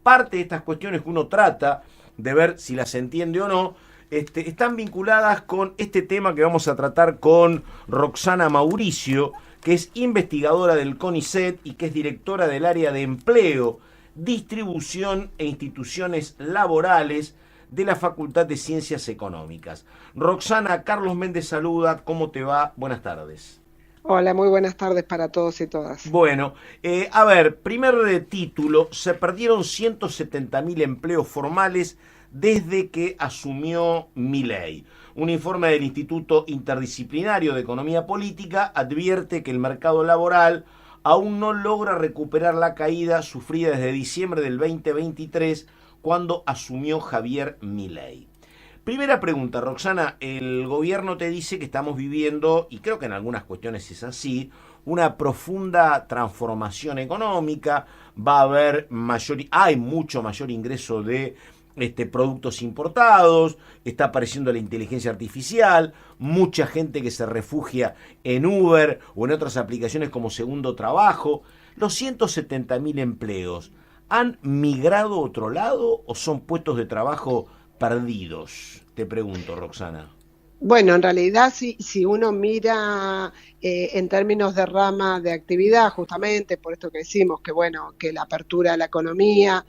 parte de estas cuestiones que uno trata de ver si las entiende o no, están vinculadas con este tema que vamos a tratar con Roxana Mauricio, que es investigadora del CONICET y que es directora del área de empleo, distribución e instituciones laborales de la Facultad de Ciencias Económicas. Roxana, Carlos Méndez saluda, ¿cómo te va? Buenas tardes. Hola, muy buenas tardes para todos y todas. Bueno, a ver, primer título, se perdieron 170.000 empleos formales desde que asumió Milei. Un informe del Instituto Interdisciplinario de Economía Política advierte que el mercado laboral aún no logra recuperar la caída sufrida desde diciembre del 2023 cuando asumió Javier Milei. Primera pregunta, Roxana, el gobierno te dice que estamos viviendo, y creo que en algunas cuestiones es así, una profunda transformación económica, va a haber hay mucho mayor ingreso de productos importados, está apareciendo la inteligencia artificial, mucha gente que se refugia en Uber o en otras aplicaciones como segundo trabajo. Los 170.000 empleos, ¿han migrado a otro lado o son puestos de trabajo perdidos? Te pregunto, Roxana. Bueno, en realidad si uno mira en términos de rama de actividad, justamente por esto que decimos, que bueno, que la apertura de la economía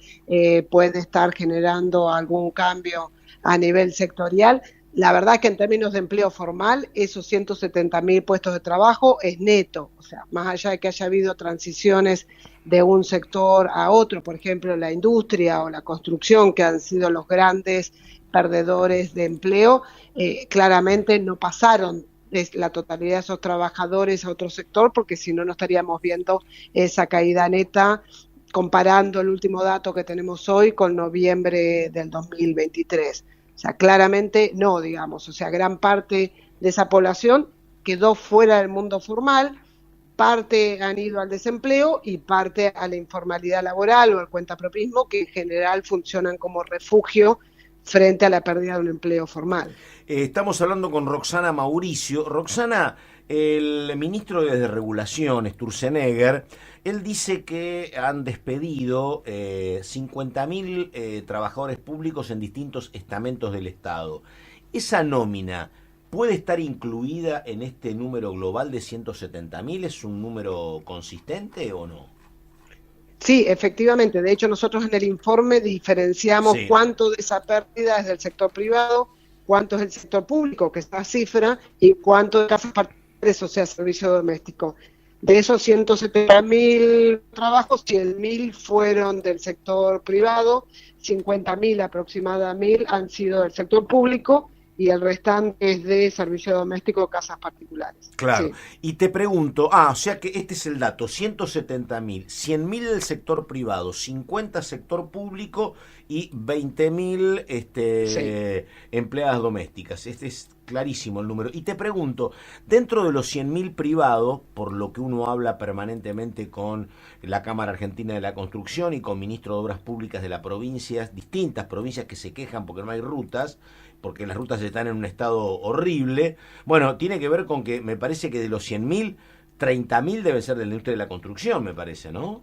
puede estar generando algún cambio a nivel sectorial, la verdad que en términos de empleo formal, esos 170.000 puestos de trabajo es neto, o sea, más allá de que haya habido transiciones de un sector a otro, por ejemplo, la industria o la construcción, que han sido los grandes perdedores de empleo, claramente no pasaron la totalidad de esos trabajadores a otro sector, porque si no, no estaríamos viendo esa caída neta comparando el último dato que tenemos hoy con noviembre del 2023. O sea, claramente no, digamos, o sea, gran parte de esa población quedó fuera del mundo formal, parte han ido al desempleo y parte a la informalidad laboral o al cuentapropismo, que en general funcionan como refugio frente a la pérdida de un empleo formal. Estamos hablando con Roxana Mauricio. Roxana, el ministro de Desregulación, Sturzenegger, él dice que han despedido 50.000 trabajadores públicos en distintos estamentos del Estado. ¿Esa nómina puede estar incluida en este número global de 170.000? ¿Es un número consistente o no? Sí, efectivamente. De hecho, nosotros en el informe diferenciamos Sí. cuánto de esa pérdida es del sector privado, cuánto es del sector público, que es esta cifra, y cuánto de casas particulares, o sea, servicio doméstico. De esos 170.000 trabajos, 100.000 fueron del sector privado, 50.000 aproximadamente han sido del sector público y el restante es de servicio doméstico, casas particulares. Claro. Sí. Y te pregunto, o sea que este es el dato, 170.000, 100.000 del sector privado, 50 sector público y 20.000 Sí. empleadas domésticas. Este es clarísimo el número. Y te pregunto, dentro de los 100.000 privados, por lo que uno habla permanentemente con la Cámara Argentina de la Construcción y con ministro de Obras Públicas de la provincia, distintas provincias que se quejan porque no hay rutas, porque las rutas están en un estado horrible. Bueno, tiene que ver con que me parece que de los 100.000, 30.000 debe ser de la industria de la construcción, me parece, ¿no?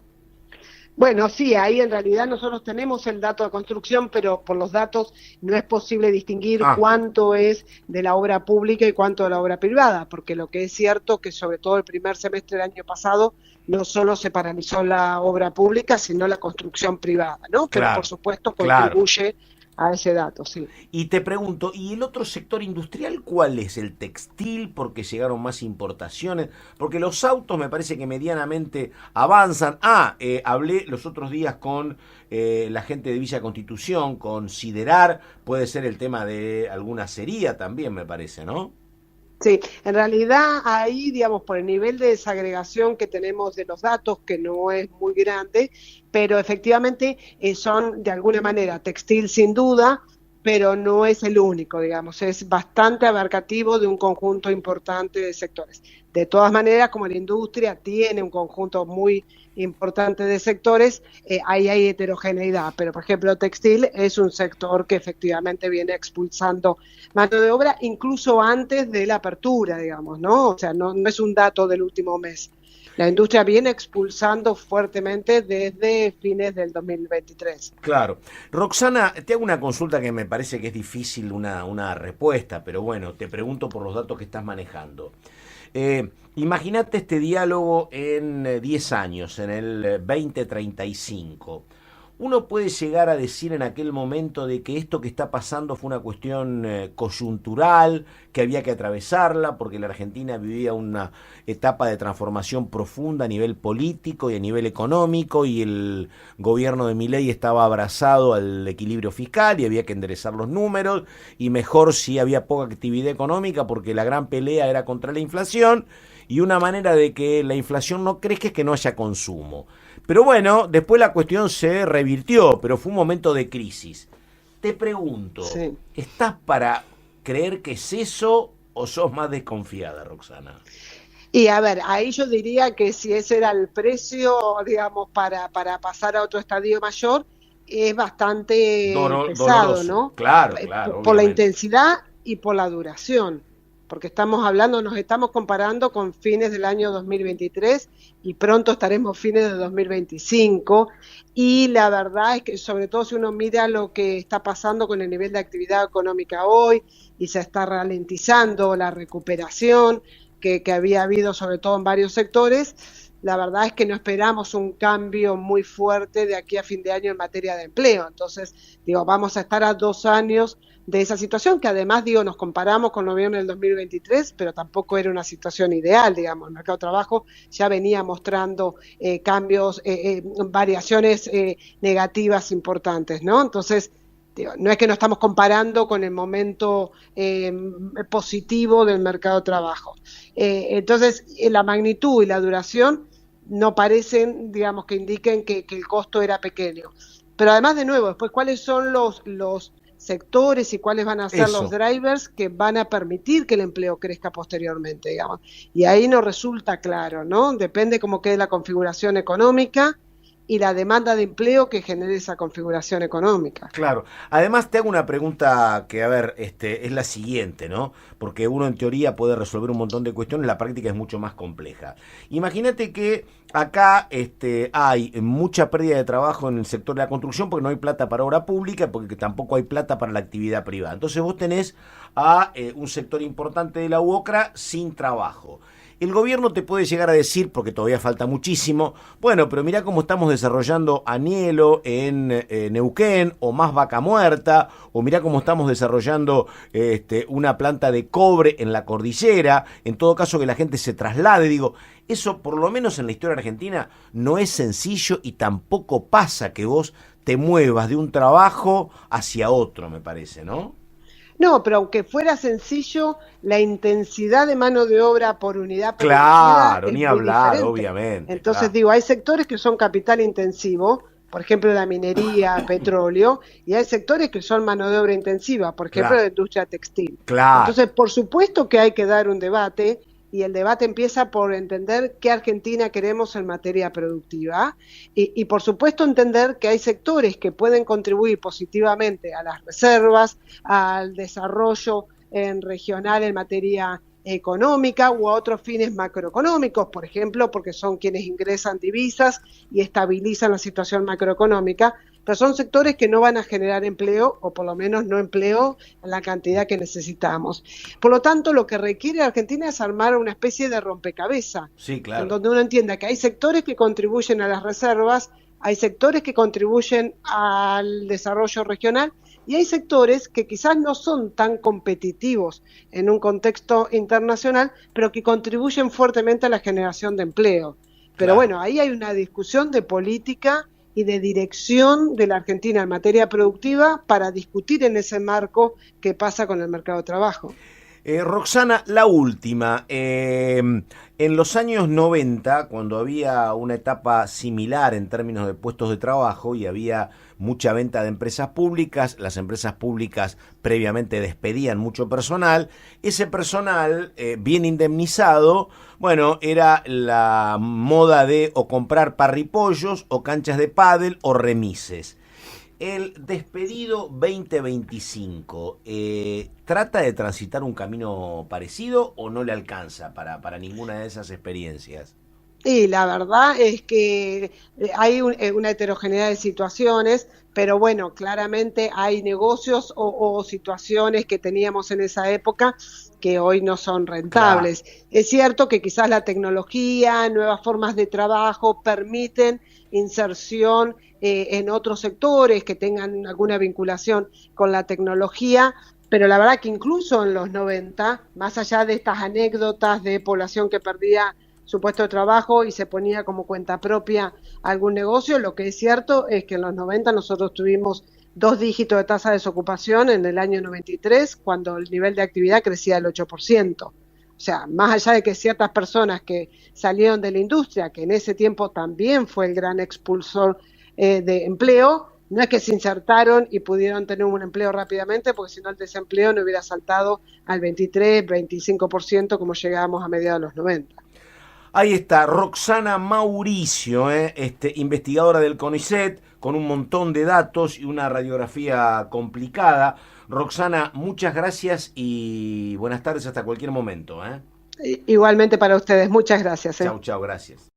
Bueno, sí, ahí en realidad nosotros tenemos el dato de construcción, pero por los datos no es posible distinguir Ah, cuánto es de la obra pública y cuánto de la obra privada, porque lo que es cierto que sobre todo el primer semestre del año pasado no solo se paralizó la obra pública, sino la construcción privada, ¿no? Pero por claro, supuesto claro. contribuye a ese dato, sí. Y te pregunto, ¿y el otro sector industrial cuál es? ¿El textil? Porque llegaron más importaciones. Porque los autos me parece que medianamente avanzan. Hablé los otros días con la gente de Villa Constitución, con Siderar. Puede ser el tema de alguna acería también, me parece, ¿no? Sí, en realidad ahí, digamos, por el nivel de desagregación que tenemos de los datos, que no es muy grande, pero efectivamente son de alguna manera textil sin duda, pero no es el único, digamos, es bastante abarcativo de un conjunto importante de sectores. De todas maneras, como la industria tiene un conjunto muy importante de sectores, ahí hay heterogeneidad, pero por ejemplo textil es un sector que efectivamente viene expulsando mano de obra incluso antes de la apertura, digamos, ¿no? O sea, no es un dato del último mes. La industria viene expulsando fuertemente desde fines del 2023. Claro. Roxana, te hago una consulta que me parece que es difícil una respuesta, pero bueno, te pregunto por los datos que estás manejando. Imagínate este diálogo en 10 años, en el 2035. Uno puede llegar a decir en aquel momento de que esto que está pasando fue una cuestión coyuntural, que había que atravesarla, porque la Argentina vivía una etapa de transformación profunda a nivel político y a nivel económico, y el gobierno de Milei estaba abrazado al equilibrio fiscal y había que enderezar los números, y mejor si había poca actividad económica, porque la gran pelea era contra la inflación, y una manera de que la inflación no crezca es que no haya consumo. Pero bueno, después la cuestión se revirtió, pero fue un momento de crisis. Te pregunto, Sí. ¿estás para creer que es eso o sos más desconfiada, Roxana? Y a ver, ahí yo diría que si ese era el precio, digamos, para pasar a otro estadio mayor, es bastante pesado, Doloroso. ¿no? Claro, claro, Por la obviamente. intensidad y por la duración, porque estamos hablando, nos estamos comparando con fines del año 2023 y pronto estaremos fines de 2025, y la verdad es que sobre todo si uno mira lo que está pasando con el nivel de actividad económica hoy y se está ralentizando la recuperación que había habido sobre todo en varios sectores, la verdad es que no esperamos un cambio muy fuerte de aquí a fin de año en materia de empleo. Entonces, digo, vamos a estar a 2 años de esa situación, que además, digo, nos comparamos con noviembre del 2023, pero tampoco era una situación ideal, digamos. El mercado de trabajo ya venía mostrando cambios, variaciones negativas importantes, ¿no? Entonces, digo, no es que nos estamos comparando con el momento positivo del mercado de trabajo. Entonces, la magnitud y la duración no parecen, digamos, que indiquen que el costo era pequeño. Pero además, de nuevo, después, ¿cuáles son los sectores y cuáles van a ser los Eso. drivers que van a permitir que el empleo crezca posteriormente, digamos? Y ahí no resulta claro, ¿no? Depende cómo quede la configuración económica y la demanda de empleo que genere esa configuración económica. Claro. Además, te hago una pregunta que, a ver, es la siguiente, ¿no? Porque uno en teoría puede resolver un montón de cuestiones, la práctica es mucho más compleja. Imagínate que acá hay mucha pérdida de trabajo en el sector de la construcción porque no hay plata para obra pública, porque tampoco hay plata para la actividad privada. Entonces vos tenés a un sector importante de la UOCRA sin trabajo. El gobierno te puede llegar a decir, porque todavía falta muchísimo, bueno, pero mirá cómo estamos desarrollando Anielo en Neuquén, o más Vaca Muerta, o mirá cómo estamos desarrollando una planta de cobre en la cordillera, en todo caso que la gente se traslade. Digo, eso por lo menos en la historia argentina no es sencillo y tampoco pasa que vos te muevas de un trabajo hacia otro, me parece, ¿no? No, pero aunque fuera sencillo, la intensidad de mano de obra por unidad producida Claro, es ni muy hablar, diferente. obviamente, Entonces, claro. digo, hay sectores que son capital intensivo, por ejemplo, la minería, petróleo, y hay sectores que son mano de obra intensiva, por ejemplo, Claro, la industria textil. claro. Entonces, por supuesto que hay que dar un debate, y el debate empieza por entender qué Argentina queremos en materia productiva, y por supuesto entender que hay sectores que pueden contribuir positivamente a las reservas, al desarrollo en regional en materia económica u a otros fines macroeconómicos, por ejemplo, porque son quienes ingresan divisas y estabilizan la situación macroeconómica, pero son sectores que no van a generar empleo, o por lo menos no empleo en la cantidad que necesitamos. Por lo tanto, lo que requiere Argentina es armar una especie de rompecabezas, Sí, en claro. donde uno entienda que hay sectores que contribuyen a las reservas, hay sectores que contribuyen al desarrollo regional, y hay sectores que quizás no son tan competitivos en un contexto internacional, pero que contribuyen fuertemente a la generación de empleo. Pero Claro. bueno, ahí hay una discusión de política y de dirección de la Argentina en materia productiva para discutir en ese marco qué pasa con el mercado de trabajo. Roxana, la última. En los años 90, cuando había una etapa similar en términos de puestos de trabajo y había mucha venta de empresas públicas, las empresas públicas previamente despedían mucho personal, ese personal bien indemnizado, bueno, era la moda de o comprar parripollos o canchas de pádel o remises. El despedido 2025, ¿trata de transitar un camino parecido o no le alcanza para ninguna de esas experiencias? Y la verdad es que hay una heterogeneidad de situaciones, pero bueno, claramente hay negocios o situaciones que teníamos en esa época que hoy no son Claro. rentables. Es cierto que quizás la tecnología, nuevas formas de trabajo permiten inserción en otros sectores que tengan alguna vinculación con la tecnología, pero la verdad que incluso en los 90, más allá de estas anécdotas de población que perdía su puesto de trabajo y se ponía como cuenta propia algún negocio, lo que es cierto es que en los 90 nosotros tuvimos 2 dígitos de tasa de desocupación en el año 93, cuando el nivel de actividad crecía del 8%. O sea, más allá de que ciertas personas que salieron de la industria, que en ese tiempo también fue el gran expulsor de empleo, no es que se insertaron y pudieron tener un empleo rápidamente, porque si no el desempleo no hubiera saltado al 23, 25% como llegábamos a mediados de los 90. Ahí está, Roxana Mauricio, investigadora del CONICET, con un montón de datos y una radiografía complicada. Roxana, muchas gracias y buenas tardes hasta cualquier momento. Igualmente para ustedes, muchas gracias. Chau, chau, gracias.